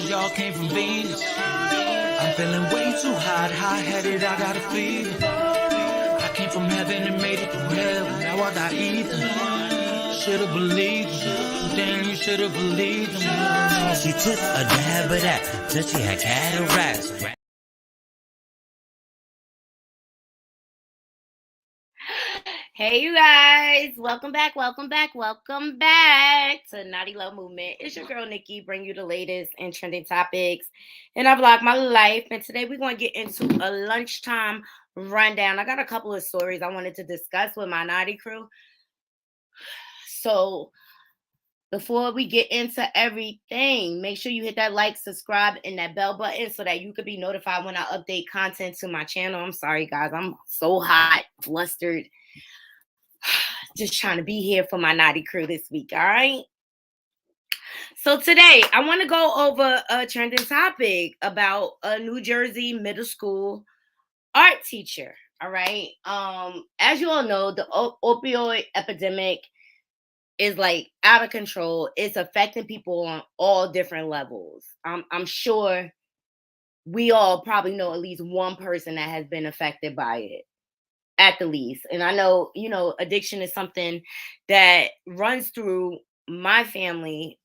stars, y'all came from Venus. I'm feeling way too high-headed, I got a fever. I came from heaven and made it through hell, now I got ether. Should've believed them, damn, you should've believed them. She took a dab of that till she had cataracts. Hey, you guys. Welcome back to Naughty Love Movement. It's your girl, Nikki, bring you the latest and trending topics in I vlog my life. And today we're going to get into a lunchtime rundown. I got a couple of stories I wanted to discuss with my Naughty crew. So before we get into everything, make sure you hit that like, subscribe, and that bell button so that you could be notified when I update content to my channel. I'm sorry, guys. I'm so hot, flustered. Just trying to be here for my Naughty crew this week, all right? So today, I want to go over a trending topic about a New Jersey middle school art teacher, all right? As you all know, the opioid epidemic is like out of control. It's affecting people on all different levels. I'm sure we all probably know at least one person that has been affected by it, at the least. And I know, addiction is something that runs through my family.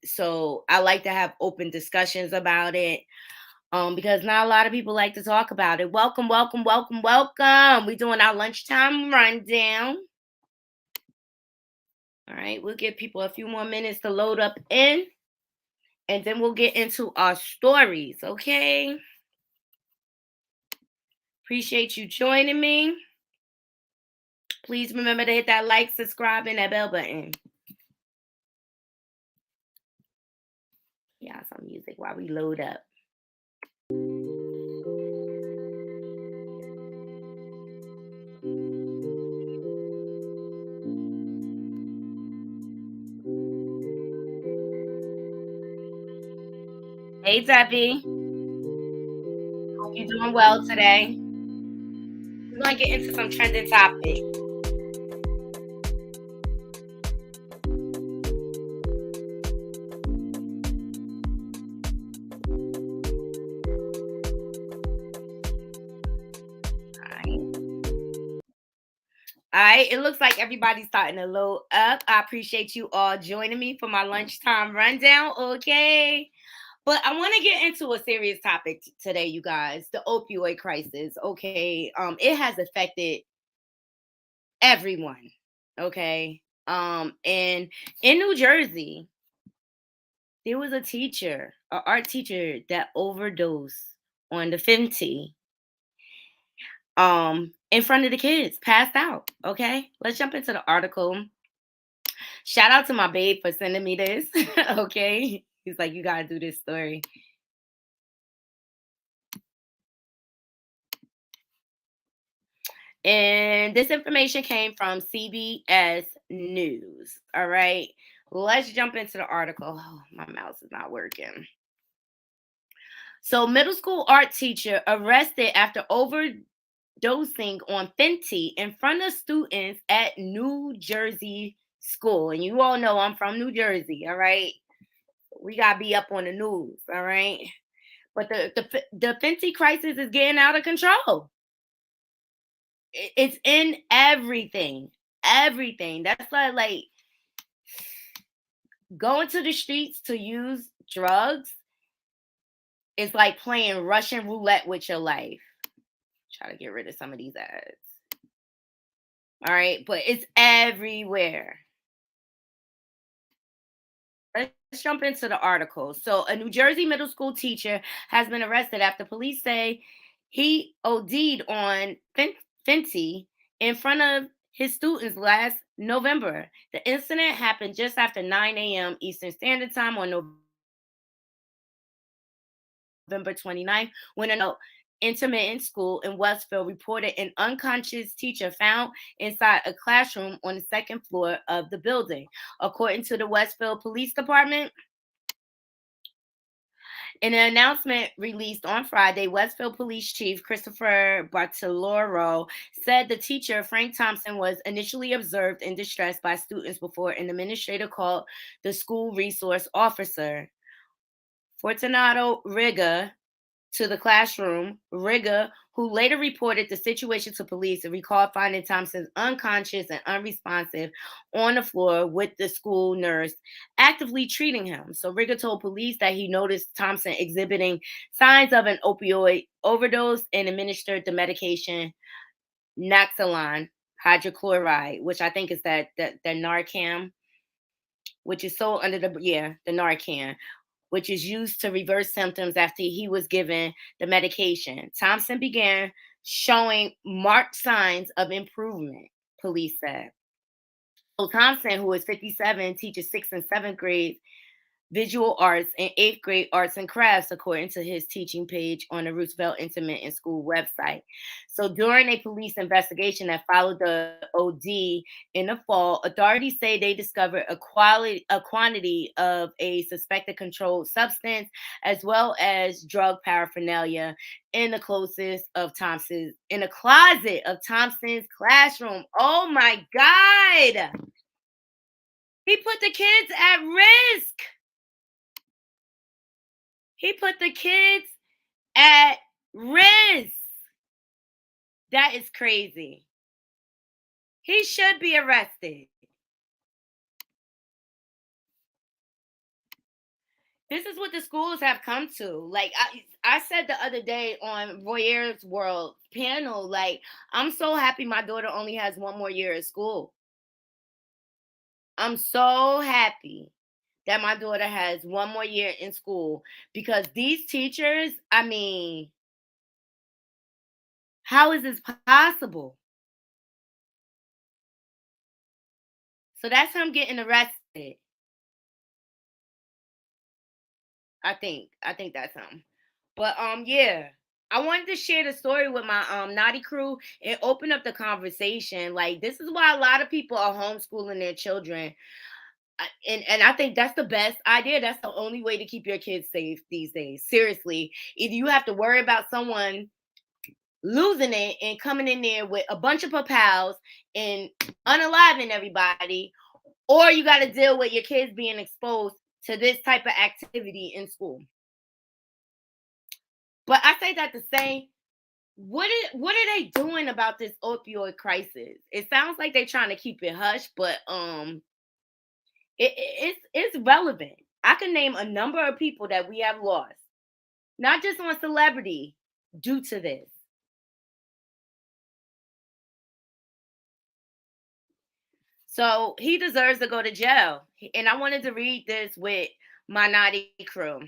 So I like to have open discussions about it. Because not a lot of people like to talk about it. Welcome. We're doing our lunchtime rundown. All right, we'll give people a few more minutes to load up in, and then we'll get into our stories, okay? Appreciate you joining me. Please remember to hit that like, subscribe, and that bell button. Yeah, some music while we load up. Hey, Debbie. Hope you're doing well today. We're going to get into some trending topics. All right, it looks like everybody's starting to load up. I appreciate you all joining me for my lunchtime rundown, okay? But I want to get into a serious topic today, you guys. The opioid crisis, okay? It has affected everyone, okay? And in New Jersey, there was a teacher, an art teacher that overdosed on the Fenty. In front of the kids, passed out. Okay, let's jump into the article. Shout out to my babe for sending me this. Okay, he's like, you gotta do this story. And this information came from CBS News. All right, let's jump into the article. Oh, my mouse is not working. So, middle school art teacher arrested after overdosing on Fenty in front of students at New Jersey school. And you all know I'm from New Jersey, all right? We got to be up on the news, all right? But the Fenty crisis is getting out of control. It's in everything. Everything. That's like going to the streets to use drugs is like playing Russian roulette with your life. Try to get rid of some of these ads. All right, but it's everywhere. Let's jump into the article. So, a New Jersey middle school teacher has been arrested after police say he OD'd on Fenty in front of his students last November. The incident happened just after 9 a.m. Eastern Standard Time on November 29th when an intermittent school in Westfield reported an unconscious teacher found inside a classroom on the second floor of the building. According to the Westfield Police Department, in an announcement released on Friday, Westfield Police Chief Christopher Bartoloro said the teacher, Frank Thompson, was initially observed in distress by students before an administrator called the school resource officer. Fortunato Riga to the classroom. Riga, who later reported the situation to police, recalled finding Thompson unconscious and unresponsive on the floor with the school nurse actively treating him. So Riga told police that he noticed Thompson exhibiting signs of an opioid overdose and administered the medication Naxalon hydrochloride, which I think is the Narcan, which is sold under the Narcan, which is used to reverse symptoms after he was given the medication. Thompson began showing marked signs of improvement, police said. So Thompson, who is 57, teaches 6th and 7th grade visual arts and 8th grade arts and crafts, according to his teaching page on the Roosevelt Intimate and School website. So during a police investigation that followed the OD in the fall, authorities say they discovered a quantity of a suspected controlled substance as well as drug paraphernalia in the closet of Thompson's classroom. Oh my God. He put the kids at risk. He put the kids at risk. That is crazy. He should be arrested. This is what the schools have come to. Like I said the other day on Royer's World panel, like, I'm so happy my daughter only has one more year at school. I'm so happy that my daughter has one more year in school because these teachers, I mean, how is this possible? So that's him getting arrested. I think that's him. But yeah. I wanted to share the story with my naughty crew and open up the conversation. Like, this is why a lot of people are homeschooling their children. And I think that's the best idea. That's the only way to keep your kids safe these days. Seriously. Either you have to worry about someone losing it and coming in there with a bunch of pals and unaliving everybody, or you got to deal with your kids being exposed to this type of activity in school. But I say that to say, what are they doing about this opioid crisis? It sounds like they're trying to keep it hush, but it's relevant. I can name a number of people that we have lost, not just on celebrity, due to this. So he deserves to go to jail. And I wanted to read this with my naughty crew.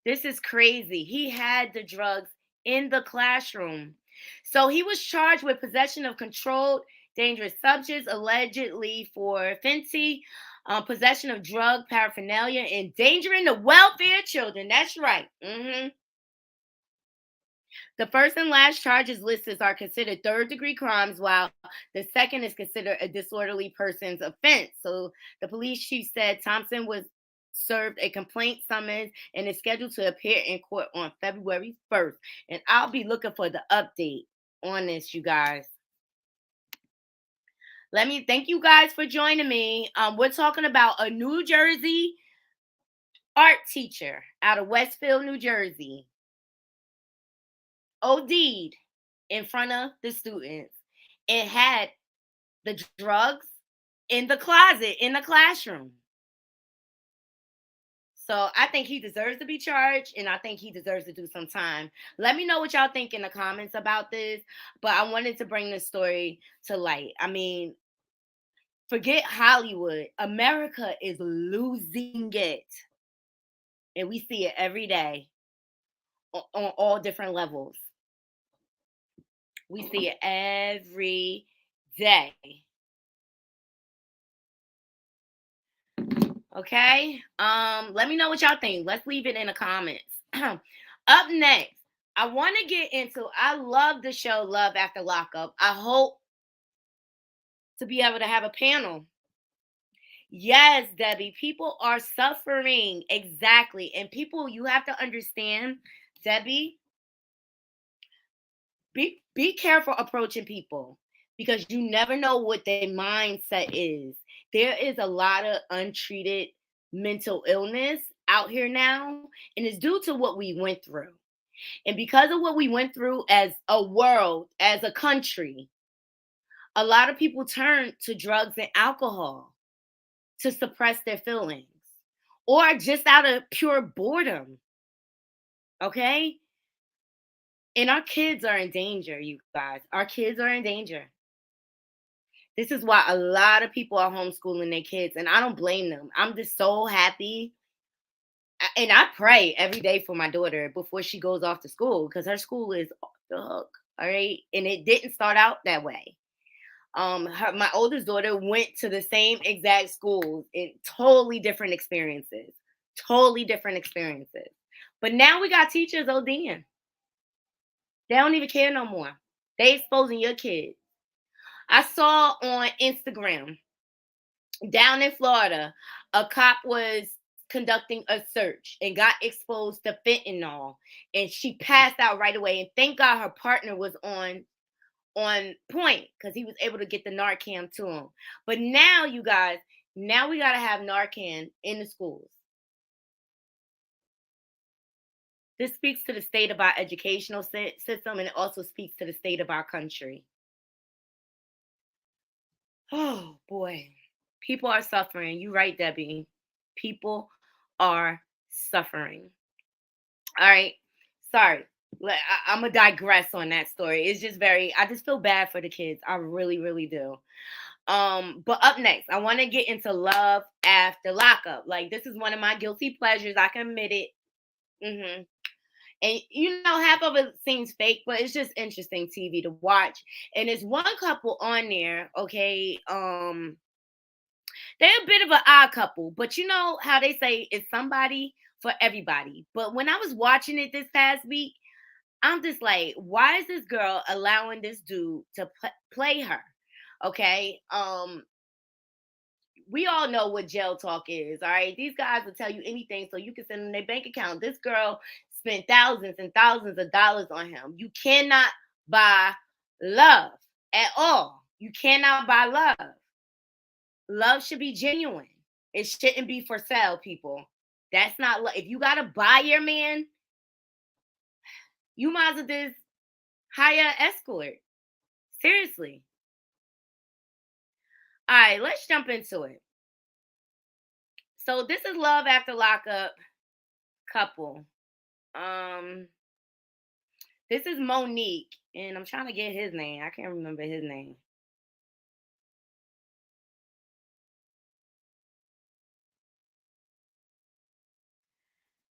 This is crazy. He had the drugs in the classroom. So he was charged with possession of controlled dangerous substances, allegedly for fentanyl, possession of drug paraphernalia, endangering the welfare of children. That's right. The first and last charges listed are considered third-degree crimes, while the second is considered a disorderly person's offense. So the police chief said Thompson was served a complaint summons and is scheduled to appear in court on February 1st. And I'll be looking for the update on this, you guys. Let me thank you guys for joining me. We're talking about a New Jersey art teacher out of Westfield, New Jersey, OD'd in front of the students and had the drugs in the closet in the classroom. So I think he deserves to be charged, and I think he deserves to do some time. Let me know what y'all think in the comments about this. But I wanted to bring this story to light. I mean, forget Hollywood. America is losing it. And we see it every day on all different levels. We see it every day. Okay. Let me know what y'all think. Let's leave it in the comments. Up next, I want to get into, I love the show Love After Lockup. I hope to be able to have a panel. Yes, Debbie, people are suffering. Exactly. And people, you have to understand, Debbie, be careful approaching people because you never know what their mindset is. There is a lot of untreated mental illness out here now, and it's due to what we went through. And because of what we went through as a world, as a country, a lot of people turn to drugs and alcohol to suppress their feelings or just out of pure boredom. Okay? And our kids are in danger, you guys. Our kids are in danger. This is why a lot of people are homeschooling their kids, and I don't blame them. I'm just so happy. And I pray every day for my daughter before she goes off to school because her school is off the hook. All right. And it didn't start out that way. My oldest daughter went to the same exact schools in totally different experiences. Totally different experiences. But now we got teachers ODing. They don't even care no more. They exposing your kids. I saw on Instagram down in Florida, a cop was conducting a search and got exposed to fentanyl, and she passed out right away. And thank God her partner was on point because he was able to get the Narcan to him. But now, you guys, now we gotta have Narcan in the schools. This speaks to the state of our educational system, and it also speaks to the state of our country. Oh boy, people are suffering. You right, Debbie. People are suffering. All right. Sorry. I'm gonna digress on that story. It's just I just feel bad for the kids. I really, really do. But up next, I want to get into love after lockup. Like, this is one of my guilty pleasures. I can admit it. And half of it seems fake, but it's just interesting TV to watch. And there's one couple on there, okay. They're a bit of an odd couple, but you know how they say it's somebody for everybody. But when I was watching it this past week, I'm just like, why is this girl allowing this dude to play her? Okay. We all know what jail talk is. All right. These guys will tell you anything so you can send them their bank account. This girl spent thousands and thousands of dollars on him. You cannot buy love at all. You cannot buy love. Love should be genuine. It shouldn't be for sale, people. That's not love. If you gotta buy your man, you might as well just hire an escort. Seriously. All right, let's jump into it. So this is love after lockup couple. This is Monique, and I'm trying to get his name. I can't remember his name.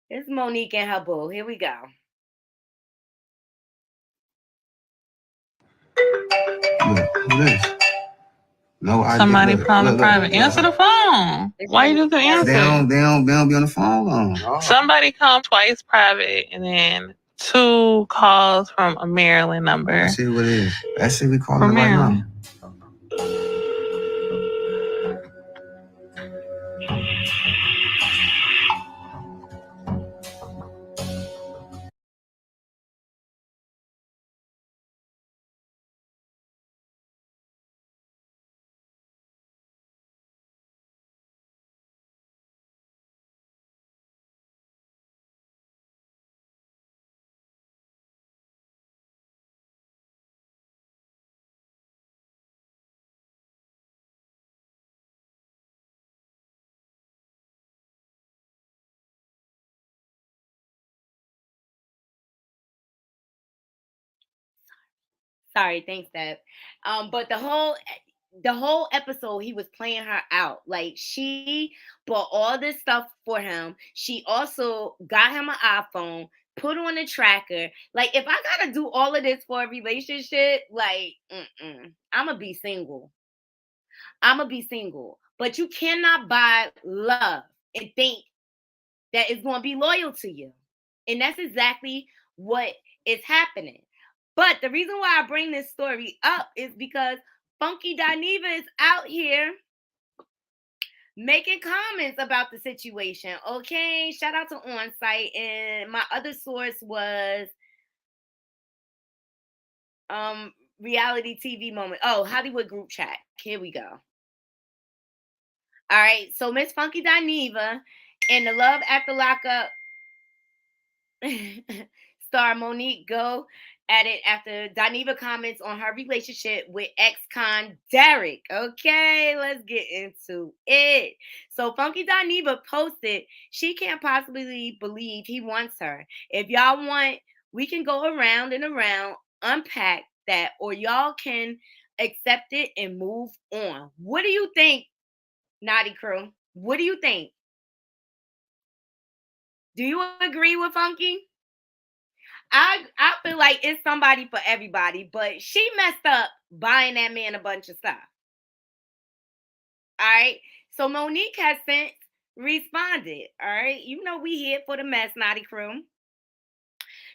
It's Monique and her boo. Here we go. Look, who this? No idea. Somebody put on the private. Answer the phone. Why you just answer? They don't be on the phone long. Oh. Somebody called twice private, and then 2 calls from a Maryland number. Let's see what it is. Let's see we calling right now. Sorry, thanks, Deb. But the whole episode he was playing her out. Like, she bought all this stuff for him. She also got him an iPhone, put on a tracker. Like, if I gotta do all of this for a relationship, like, I'ma be single. But you cannot buy love and think that it's gonna be loyal to you. And that's exactly what is happening. But the reason why I bring this story up is because Funky Dineva is out here making comments about the situation. Okay, shout out to On-Site. And my other source was reality TV moment. Oh, Hollywood group chat. Here we go. All right, so Miss Funky Dineva And the Love After Lockup star Monique go at it after Dineva comments on her relationship with ex-con Derek. Okay, let's get into it. So Funky Dineva posted, she can't possibly believe he wants her. If y'all want, we can go around and around, unpack that, or y'all can accept it and move on. What do you think, Naughty Crew? What do you think? Do you agree with Funky? I feel like it's somebody for everybody, but she messed up buying that man a bunch of stuff. All right. So Monique has since responded. All right. You know we here for the mess, Naughty Crew.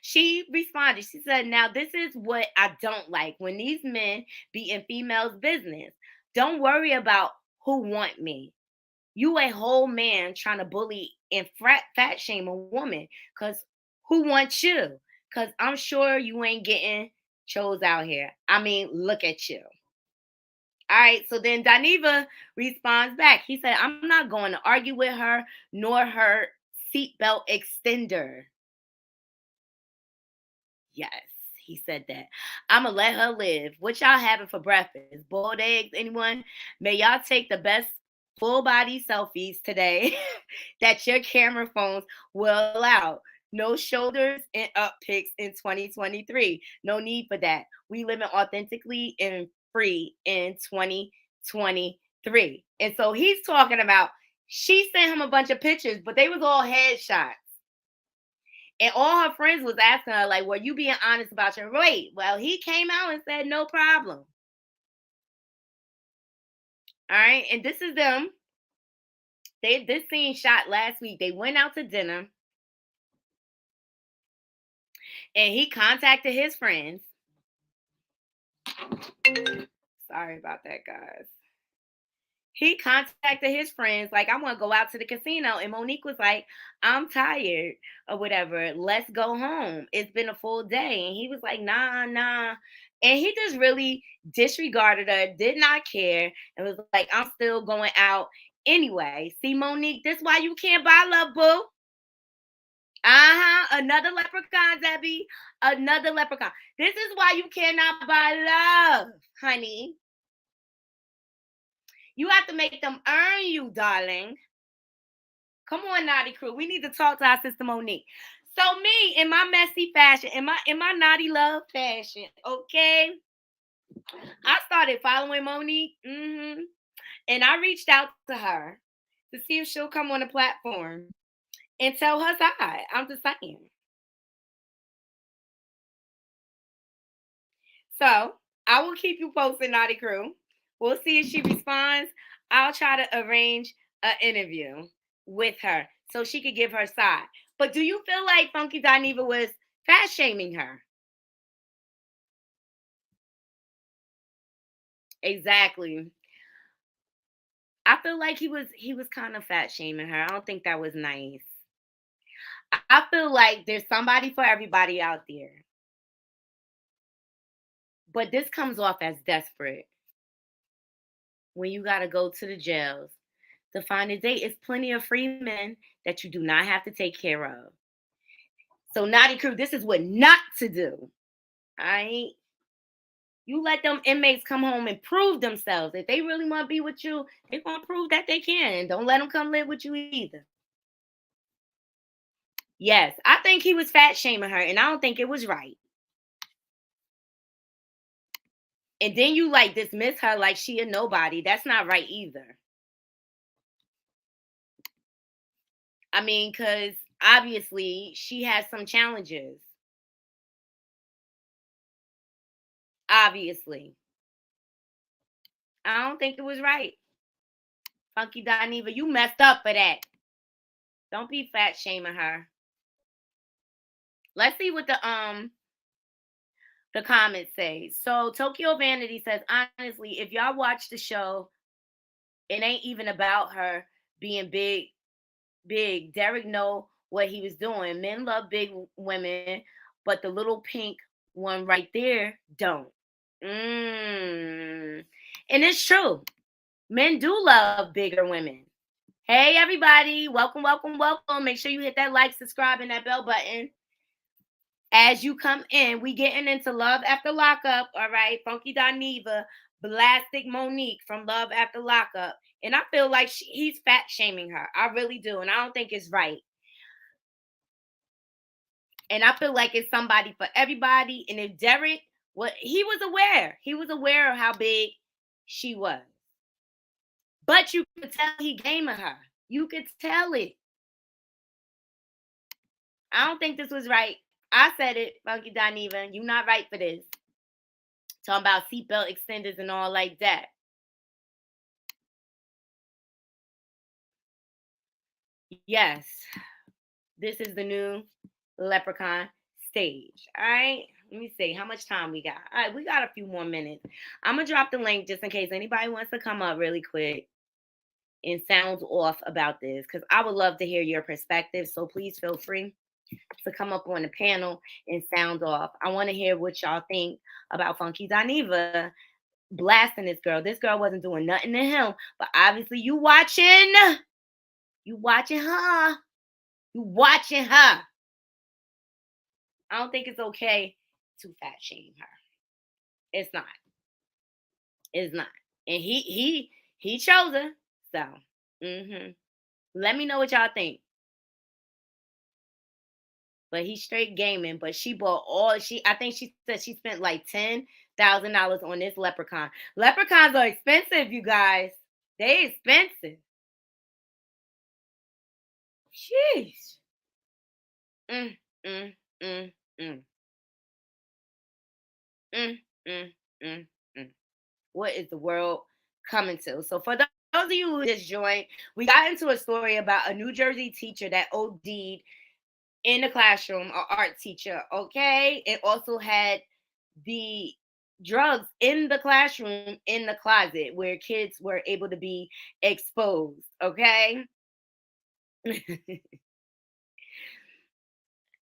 She responded. She said, "Now this is what I don't like when these men be in females' business. Don't worry about who want me. You a whole man trying to bully and fat shame a woman. Cause who wants you? Cause I'm sure you ain't getting chose out here. I mean, look at you." All right, so then Dineva responds back. He said, "I'm not going to argue with her nor her seatbelt extender." Yes, he said that. "I'ma let her live. What y'all having for breakfast? Boiled eggs, anyone? May y'all take the best full body selfies today that your camera phones will allow. No shoulders and up pics in 2023. No need for that. We living authentically and free in 2023." And so he's talking about, she sent him a bunch of pictures, but they was all headshots. And all her friends was asking her, like, "Were you being honest about your weight?" Well, he came out and said, "No problem." All right. And this is them. This scene shot last week. They went out to dinner and he contacted his friends. Sorry about that, guys. He contacted his friends, like, "I want to go out to the casino." And Monique was like, "I'm tired," or whatever. "Let's go home. It's been a full day." And he was like, "Nah, nah." And he just really disregarded her, did not care, and was like, "I'm still going out anyway." See, Monique, this is why you can't buy love, boo. Another leprechaun, Debbie. Another leprechaun. This is why you cannot buy love, honey. You have to make them earn you, darling. Come on, Naughty Crew. We need to talk to our sister Monique. So me, in my messy fashion, in my naughty love fashion, okay, I started following Monique, and I reached out to her to see if she'll come on the platform and tell her side. I'm just saying. So I will keep you posted, Naughty Crew. We'll see if she responds. I'll try to arrange an interview with her so she could give her side. But do you feel like Funky Dineva was fat shaming her? Exactly. I feel like he was kind of fat shaming her. I don't think that was nice. I feel like there's somebody for everybody out there. But this comes off as desperate when you got to go to the jails to find a date. It's plenty of free men that you do not have to take care of. So, Naughty Crew, this is what not to do. All right? You let them inmates come home and prove themselves. If they really want to be with you, they're going to prove that they can. And don't let them come live with you either. Yes, I think he was fat shaming her, and I don't think it was right. And then you like dismiss her like she a nobody. That's not right either. I mean, because obviously she has some challenges. Obviously. I don't think it was right. Funky Dineva, you messed up for that. Don't be fat shaming her. Let's see what the comments say. So Tokyo Vanity says, honestly, if y'all watch the show, it ain't even about her being big. Derek know what he was doing. Men love big women, but the little pink one right there don't. And it's true. Men do love bigger women. Hey, everybody. Welcome, welcome, welcome. Make sure you hit that like, subscribe, and that bell button. As you come in, we getting into Love After Lockup, all right? Funky Dineva, Blastic Monique from Love After Lockup. And I feel like he's fat shaming her. I really do. And I don't think it's right. And I feel like it's somebody for everybody. And if Derek, he was aware. He was aware of how big she was. But you could tell he gaming her. You could tell it. I don't think this was right. I said it, Funky Dineva. You not right for this. Talking about seatbelt extenders and all like that. Yes, this is the new Leprechaun stage. All right. Let me see how much time we got. All right, we got a few more minutes. I'm gonna drop the link just in case anybody wants to come up really quick and sound off about this, because I would love to hear your perspective. So please feel free to come up on the panel and sound off. I want to hear what y'all think about Funky Dineva blasting this girl. This girl wasn't doing nothing to him, but obviously you watching. You watching her. You watching her. I don't think it's okay to fat shame her. It's not. It's not. And he chose her. So, let me know what y'all think. But he's straight gaming. But she bought I think she said she spent like $10,000 on this leprechaun. Leprechauns are expensive, you guys. They expensive. Sheesh. Mm, mm, mm, mm. Mm, mm, mm, mm. What is the world coming to? So for those of you who just joined, we got into a story about a New Jersey teacher that OD'd in the classroom, an art teacher, okay? It also had the drugs in the classroom in the closet where kids were able to be exposed, okay?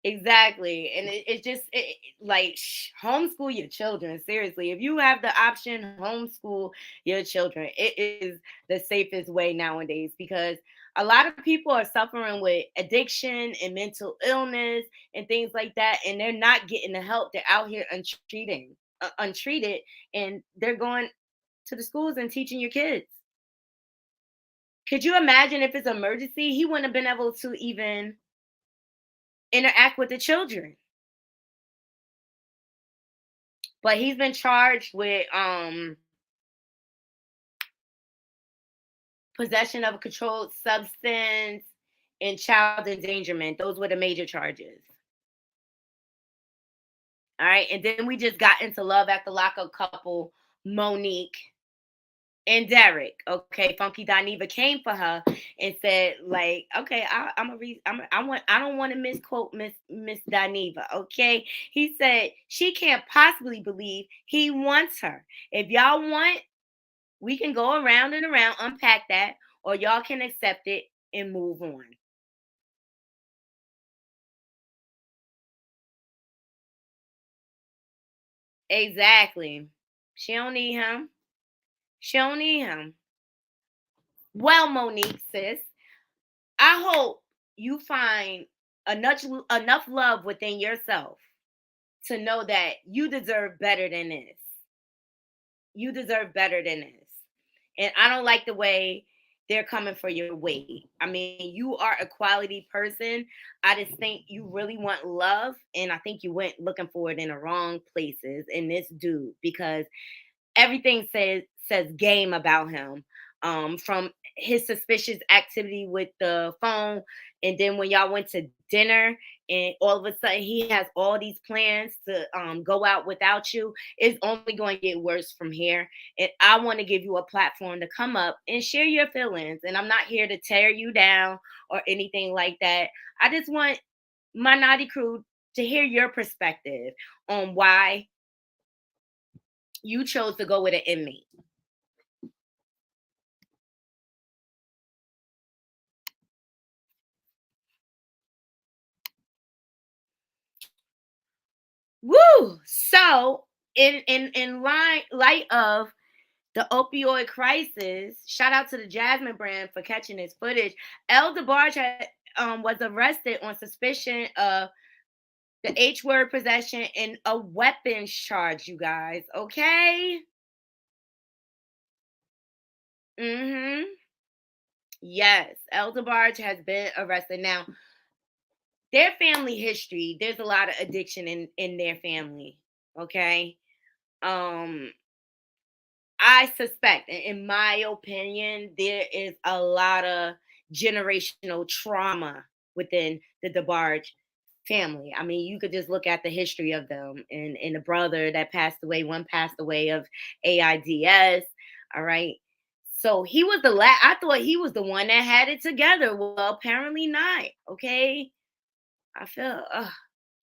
Exactly. And it's just like homeschool your children. Seriously, if you have the option, homeschool your children. It is the safest way nowadays, because a lot of people are suffering with addiction and mental illness and things like that, and they're not getting the help. They're out here untreated, and they're going to the schools and teaching your kids. Could you imagine if it's an emergency? He wouldn't have been able to even interact with the children. But he's been charged with possession of a controlled substance and child endangerment. Those were the major charges. All right. And then we just got into Love After Lockup couple, Monique and Derek. Okay. Funky Dineva came for her and said, like, okay, I don't want to misquote Miss Dineva. Okay. He said she can't possibly believe he wants her. If y'all want, we can go around and around, unpack that, or y'all can accept it and move on. Exactly. She don't need him. She don't need him. Well, Monique, sis, I hope you find enough love within yourself to know that you deserve better than this. You deserve better than this. And I don't like the way they're coming for your weight. I mean, you are a quality person. I just think you really want love. And I think you went looking for it in the wrong places in this dude, because everything says game about him. From his suspicious activity with the phone, and then when y'all went to dinner, and all of a sudden he has all these plans to go out without you. It's only going to get worse from here. And I want to give you a platform to come up and share your feelings. And I'm not here to tear you down or anything like that. I just want my naughty crew to hear your perspective on why you chose to go with an inmate. Woo! So in light of The opioid crisis. Shout out to the Jasmine brand for catching this footage. El DeBarge was arrested on suspicion of the H word possession and a weapons charge, you guys. Okay. Mm-hmm. Yes, El DeBarge has been arrested. Now, their family history, there's a lot of addiction in their family. Okay. Um, I suspect, in my opinion, there is a lot of generational trauma within the DeBarge family. I mean, you could just look at the history of them and the brother that passed away, one passed away of AIDS. All right. So he was the last, I thought he was the one that had it together. Well, apparently not. Okay. I feel,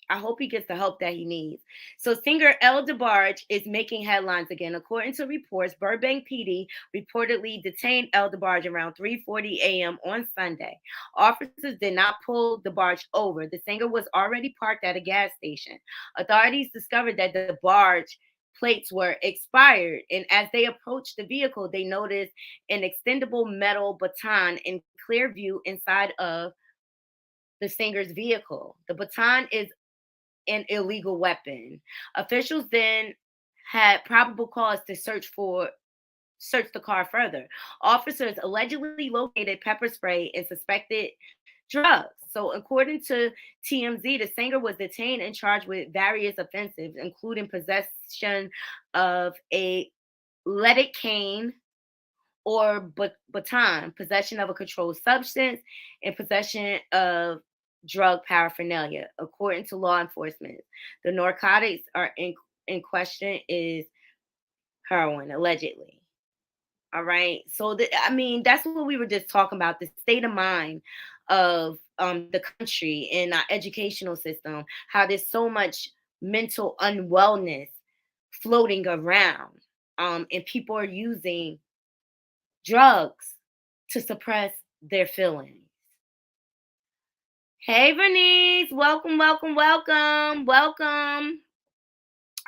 I hope he gets the help that he needs. So singer El DeBarge is making headlines again. According to reports, Burbank PD reportedly detained El DeBarge around 3:40 a.m. on Sunday. Officers did not pull DeBarge over. The singer was already parked at a gas station. Authorities discovered that the DeBarge plates were expired, and as they approached the vehicle, they noticed an extendable metal baton in clear view inside of the singer's vehicle. The baton is an illegal weapon. Officials then had probable cause to search the car further. Officers allegedly located pepper spray and suspected drugs. So, according to TMZ, the singer was detained and charged with various offenses, including possession of a leaded cane or baton, possession of a controlled substance, and possession of drug paraphernalia. According to law enforcement, the narcotics are in question is heroin, allegedly. All right. So, I mean, that's what we were just talking about, the state of mind of the country and our educational system, how there's so much mental unwellness floating around. And people are using drugs to suppress their feelings. Hey, Bernice, welcome, welcome, welcome, welcome.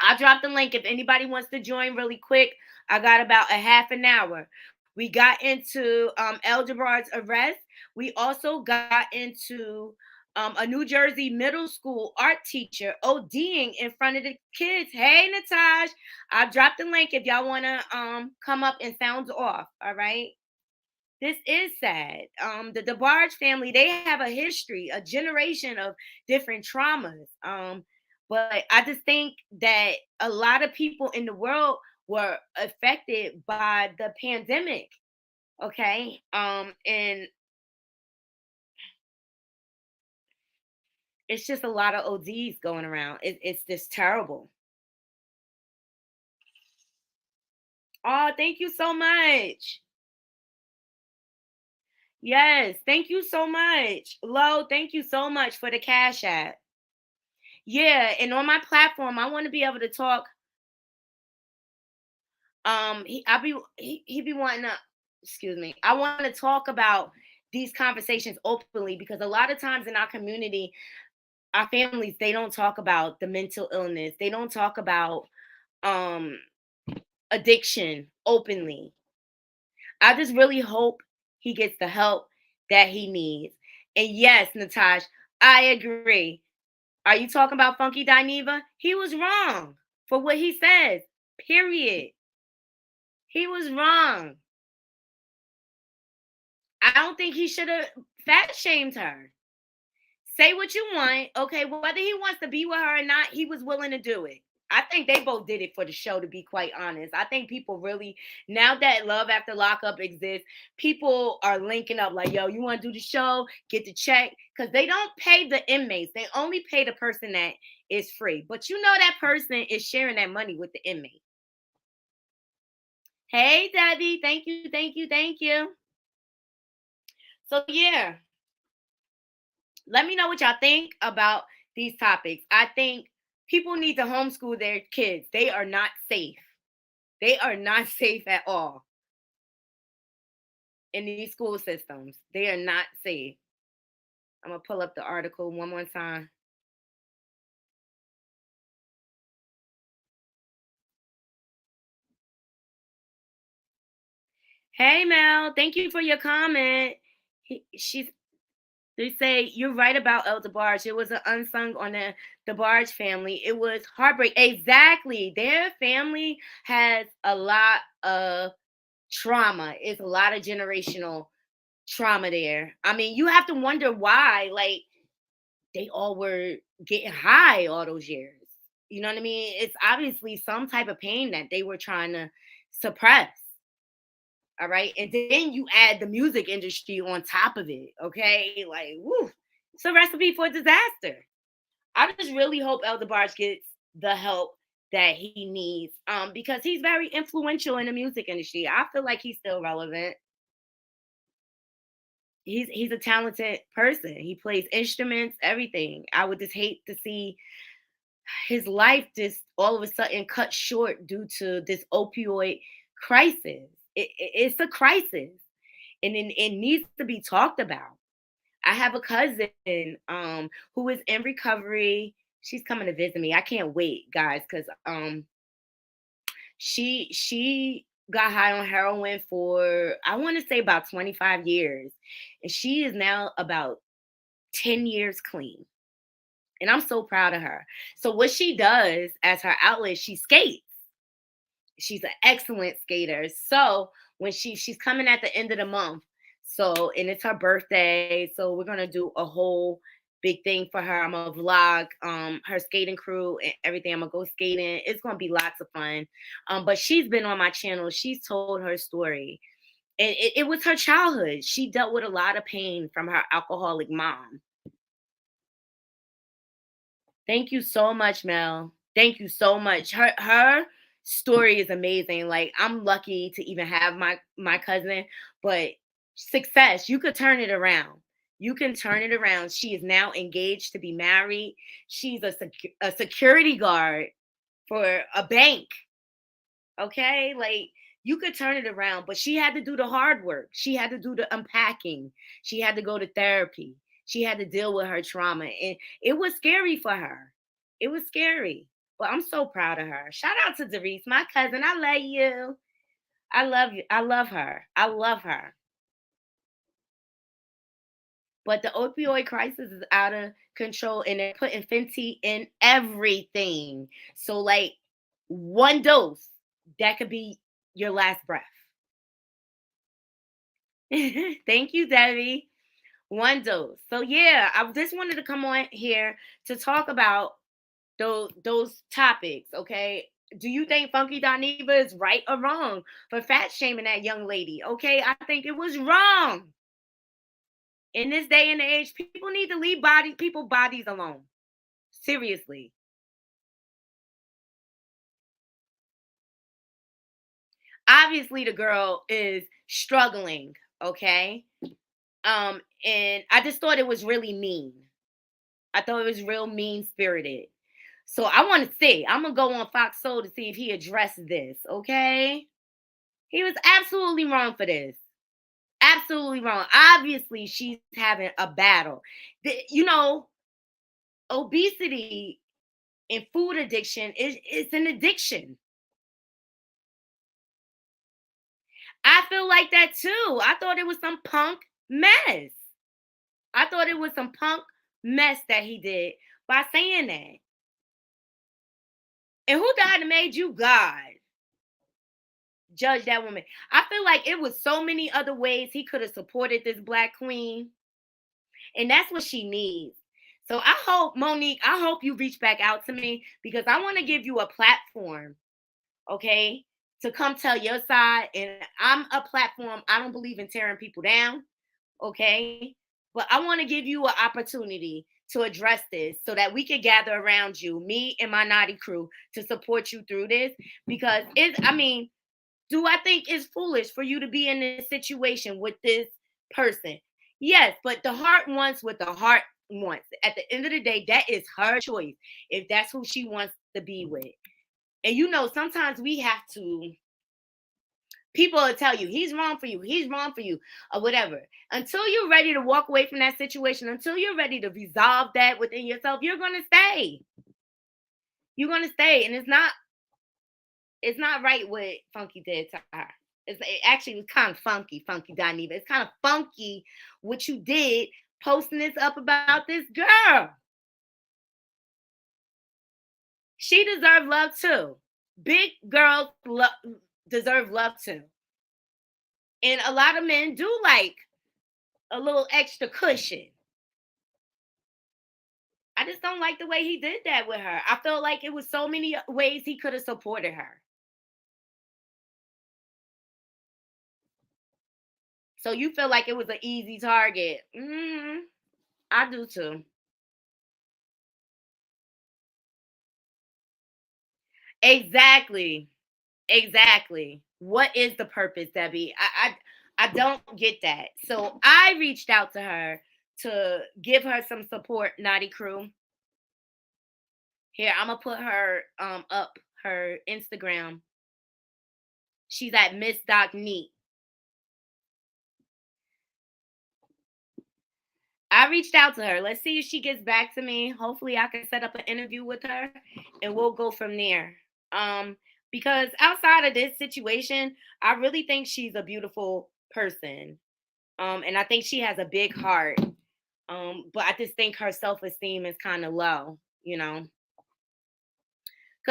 I dropped the link if anybody wants to join really quick. I got about a half an hour. We got into El DeBarge's arrest. We also got into a New Jersey middle school art teacher ODing in front of the kids. Hey, Nataj, I dropped the link if y'all want to come up and sound off. All right. This is sad. The DeBarge family, they have a history, a generation of different traumas. But I just think that a lot of people in the world were affected by the pandemic. Okay. And it's just a lot of ODs going around. It's just terrible. Oh, thank you so much. Yes, thank you so much. Lo, thank you so much for the Cash App. Yeah, and on my platform, I want to be able to talk. He be wanting to, excuse me. I want to talk about these conversations openly because a lot of times in our community, our families, they don't talk about the mental illness. They don't talk about um addiction openly. I just really hope he gets the help that he needs. And yes, Natasha, I agree. Are you talking about Funky Dineva? He was wrong for what he says. Period. He was wrong. I don't think he should have fat shamed her. Say what you want. Okay, whether he wants to be with her or not, he was willing to do it. I think they both did it for the show, to be quite honest. I think people really, now that Love After Lockup exists, people are linking up like, yo, you want to do the show? Get the check. Because they don't pay the inmates. They only pay the person that is free. But you know that person is sharing that money with the inmate. Hey, Debbie. Thank you, thank you, thank you. So, yeah. Let me know what y'all think about these topics. I think people need to homeschool their kids. They are not safe. They are not safe at all in these school systems. They are not safe. I'm going to pull up the article one more time. Hey Mel, thank you for your comment. They say you're right about El DeBarge. It was an unsung on the Barge family. It was heartbreak. Exactly. Their family has a lot of trauma. It's a lot of generational trauma there. I mean, you have to wonder why, like, they all were getting high all those years. You know what I mean? It's obviously some type of pain that they were trying to suppress. All right. And then you add the music industry on top of it. Okay. Like, woo, it's a recipe for disaster. I just really hope Elder Barge gets the help that he needs. Because he's very influential in the music industry. I feel like he's still relevant. He's a talented person. He plays instruments, everything. I would just hate to see his life just all of a sudden cut short due to this opioid crisis. It's a crisis, and it needs to be talked about. I have a cousin who is in recovery. She's coming to visit me. I can't wait, guys, because she got high on heroin for, I want to say, about 25 years, and she is now about 10 years clean. And I'm so proud of her. So what she does as her outlet, she skates. She's an excellent skater. So when she's coming at the end of the month, so, and it's her birthday, so we're gonna do a whole big thing for her. I'm gonna vlog her skating crew and everything. I'm gonna go skating. It's gonna be lots of fun. But she's been on my channel. She's told her story. And it was her childhood. She dealt with a lot of pain from her alcoholic mom. Thank you so much, Mel. Thank you so much. Her story is amazing. Like, I'm lucky to even have my cousin, but success, you could turn it around. You can turn it around. She is now engaged to be married. She's a security guard for a bank. Okay? Like, you could turn it around, but she had to do the hard work. She had to do the unpacking. She had to go to therapy. She had to deal with her trauma. And it was scary for her. It was scary. But I'm so proud of her. Shout out to Doris, my cousin. I love you. I love you. I love her. I love her. But the opioid crisis is out of control, and they're putting Fenty in everything. So, like, one dose, that could be your last breath. Thank you, Debbie. One dose. So yeah, I just wanted to come on here to talk about those topics. Okay. Do you think Funky Dineva is right or wrong for fat shaming that young lady? Okay, I think it was wrong. In this day and age, people need to leave people's bodies alone. Seriously. Obviously, the girl is struggling. Okay. And I just thought it was really mean. I thought it was real mean spirited. So I want to see. I'm gonna go on Fox Soul to see if he addressed this. Okay, he was absolutely wrong for this. Absolutely wrong. Obviously, she's having a battle. You know, obesity and food addiction is an addiction. I feel like that too. I thought it was some punk mess. I thought it was some punk mess that he did by saying that. And who died and made you God? Judge that woman. I feel like it was so many other ways he could have supported this black queen. And that's what she needs. So I hope, Monique, I hope you reach back out to me, because I want to give you a platform, okay, to come tell your side. And I'm a platform. I don't believe in tearing people down, okay? But I want to give you an opportunity to address this so that we can gather around you, me and my naughty crew, to support you through this. Because do I think it's foolish for you to be in this situation with this person? Yes, but the heart wants what the heart wants. At the end of the day, that is her choice if that's who she wants to be with. And you know, sometimes we have to, people will tell you, he's wrong for you, or whatever. Until you're ready to walk away from that situation, until you're ready to resolve that within yourself, you're going to stay. You're going to stay. And it's not right what Funky did to her. It actually was kind of funky, Dineva. It's kind of funky what you did posting this up about this girl. She deserved love too. Big girls deserve love too. And a lot of men do like a little extra cushion. I just don't like the way he did that with her. I felt like it was so many ways he could have supported her. So you feel like it was an easy target. I do too. Exactly. What is the purpose, Debbie? I don't get that. So I reached out to her to give her some support, Naughty Crew. Here, I'm gonna put her up her Instagram. She's at Miss Doc Neat. I reached out to her. Let's see if she gets back to me. Hopefully I can set up an interview with her and we'll go from there. Because outside of this situation, I really think she's a beautiful person. And I think she has a big heart. But I just think her self-esteem is kind of low, because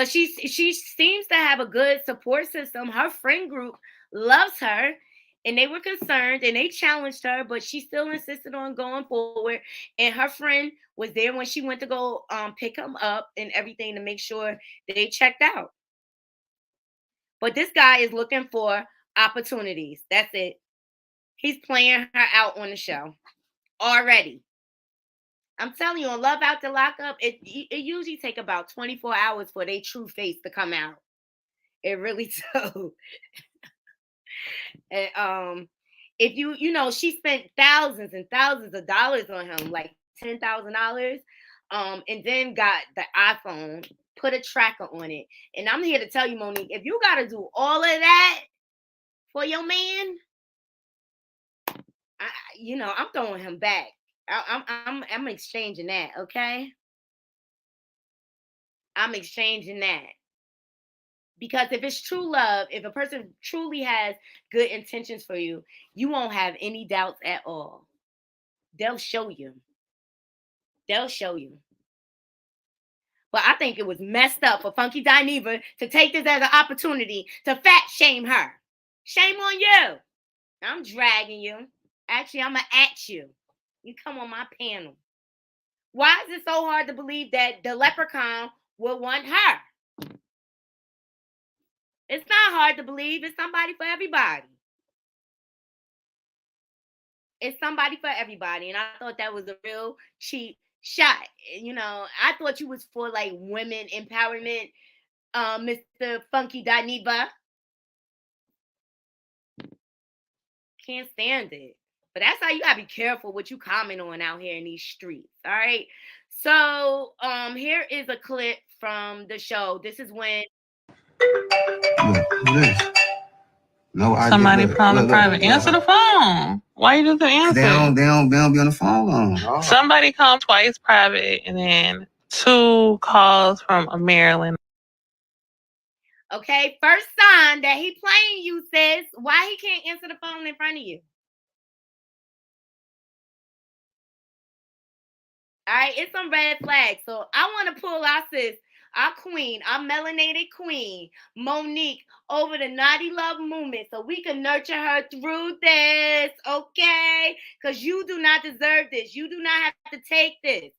she seems to have a good support system. Her friend group loves her, and they were concerned and they challenged her, but she still insisted on going forward. And her friend was there when she went to go pick him up and everything to make sure they checked out. But this guy is looking for opportunities. That's it. He's playing her out on the show already. I'm telling you, on Love After Lockup, it usually take about 24 hours for their true face to come out. It really do. And if she spent thousands and thousands of dollars on him, like $10,000, and then got the iPhone, put a tracker on it. And I'm here to tell you, Monique, if you got to do all of that for your man, I'm throwing him back. I'm exchanging that, okay? I'm exchanging that. Because if it's true love, if a person truly has good intentions for you, you won't have any doubts at all. They'll show you. They'll show you. But I think it was messed up for Funky Dineva to take this as an opportunity to fat shame her. Shame on you. I'm dragging you. Actually, I'm going to at you. You come on my panel. Why is it so hard to believe that the leprechaun will want her? It's not hard to believe. It's somebody for everybody. It's somebody for everybody. And I thought that was a real cheap shot. I thought you was for like women empowerment, Mr. Funky Dineva. Can't stand it. But that's how you gotta be careful what you comment on out here in these streets. All right. So here is a clip from the show. This is when No idea. Somebody put on the private. Answer the phone. Why you just answer? They don't be on the phone long. Oh. Somebody called twice private, and then 2 calls from a Maryland. Okay, first sign that he playing you, sis. Why he can't answer the phone in front of you? All right, it's some red flags. So I want to pull our sis, our queen, our melanated queen, Monique, over the Naughty Love movement so we can nurture her through this, okay? Because you do not deserve this. You do not have to take this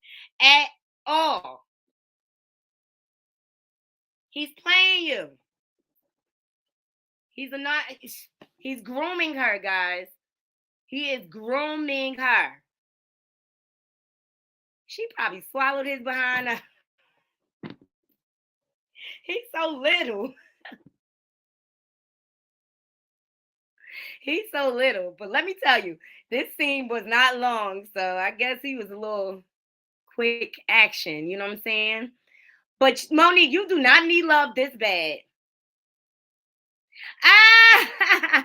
at all. He's playing you. He's grooming her, guys. He is grooming her. She probably swallowed his behind her. He's so little. He's so little. But let me tell you, this scene was not long. So I guess he was a little quick action. You know what I'm saying? But Monique, you do not need love this bad. Ah!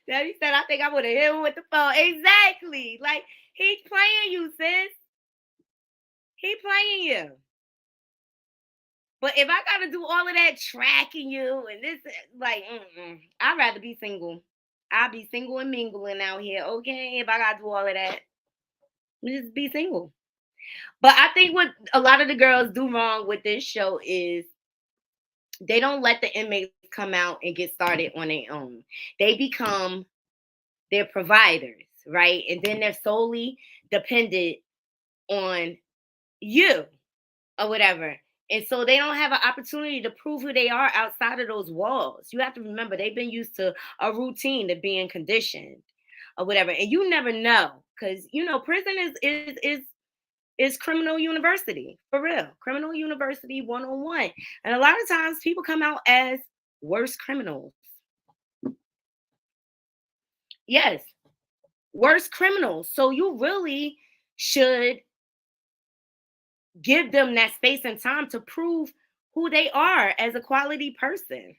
Debbie said, I think I would have hit him with the phone. Exactly. Like, he's playing you, sis. He playing you. But if I gotta do all of that tracking you and this, like, I'd rather be single. I'll be single and mingling out here, okay? If I gotta do all of that, just be single. But I think what a lot of the girls do wrong with this show is they don't let the inmates come out and get started on their own. They become their providers, right? And then they're solely dependent on you or whatever. And so they don't have an opportunity to prove who they are outside of those walls. You have to remember they've been used to a routine of being conditioned or whatever. And you never know, because prison is criminal university, for real. Criminal university 101. And a lot of times people come out as worse criminals. Yes, worse criminals. So you really should give them that space and time to prove who they are as a quality person.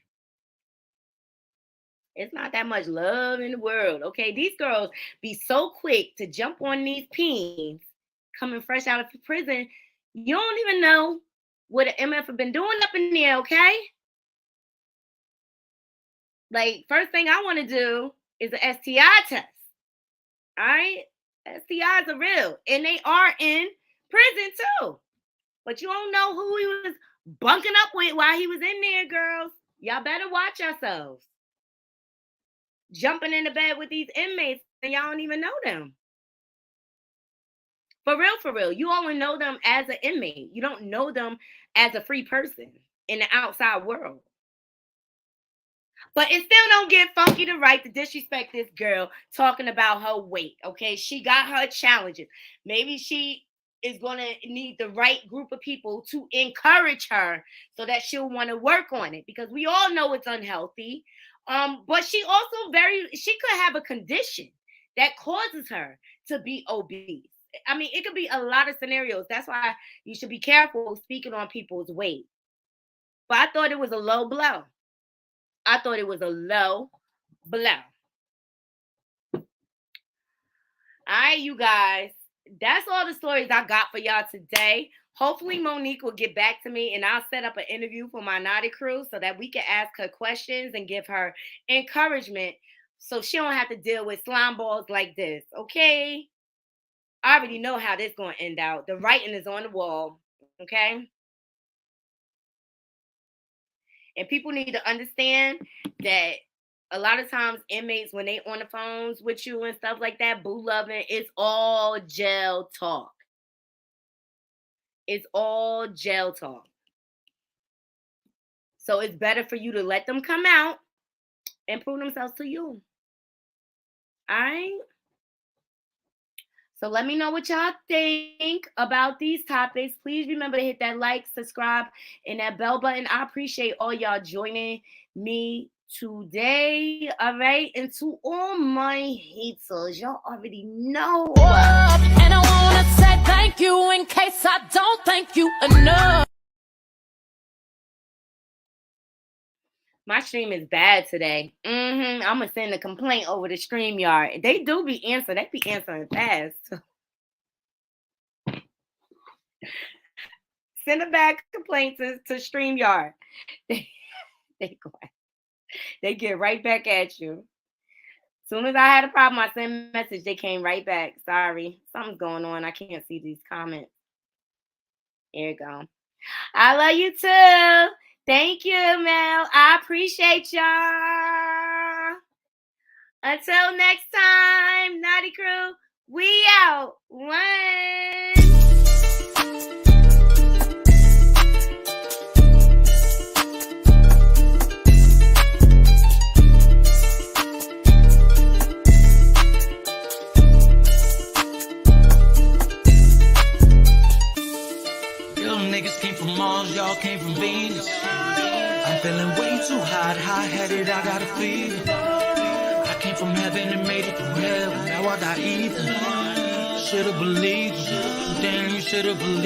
It's not that much love in the world, okay? These girls be so quick to jump on these peens coming fresh out of prison. You don't even know what an MF have been doing up in there, okay? Like, first thing I want to do is an STI test. All right? STIs are real, and they are in prison too. But you don't know who he was bunking up with while he was in there, girls. Y'all better watch yourselves. Jumping in the bed with these inmates and y'all don't even know them. For real. You only know them as an inmate. You don't know them as a free person in the outside world. But it still don't get funky the right to disrespect this girl talking about her weight, okay? She got her challenges. Maybe she is going to need the right group of people to encourage her so that she'll want to work on it, because we all know it's unhealthy. But she could have a condition that causes her to be obese. I mean, it could be a lot of scenarios. That's why you should be careful speaking on people's weight. But I thought it was a low blow. All right, you guys. That's all the stories I got for y'all today. Hopefully Monique will get back to me and I'll set up an interview for my Naughty crew so that we can ask her questions and give her encouragement so she don't have to deal with slime balls like this, okay? I already know how this is going to end out. The writing is on the wall, okay? And people need to understand that a lot of times inmates, when they on the phones with you and stuff like that, boo loving, it's all jail talk. It's all jail talk. So it's better for you to let them come out and prove themselves to you. All right? So let me know what y'all think about these topics. Please remember to hit that like, subscribe, and that bell button. I appreciate all y'all joining me today. All right? And to all my haters, y'all already know. And I want to say thank you in case I don't thank you enough. My stream is bad today. I'm going to send a complaint over to StreamYard. They do be answering. They be answering fast. Send a bad complaint to StreamYard. They get right back at you. As soon as I had a problem, I sent a message. They came right back. Sorry. Something's going on. I can't see these comments. Here you go. I love you too. Thank you, Mel. I appreciate y'all. Until next time, Naughty Crew, we out. One. Niggas came from Mars, y'all came from Venus. I'm feeling way too hot-headed, I got a fever. I came from heaven and made it through hell, now I got evil. Should've believed you, damn, you should've believed.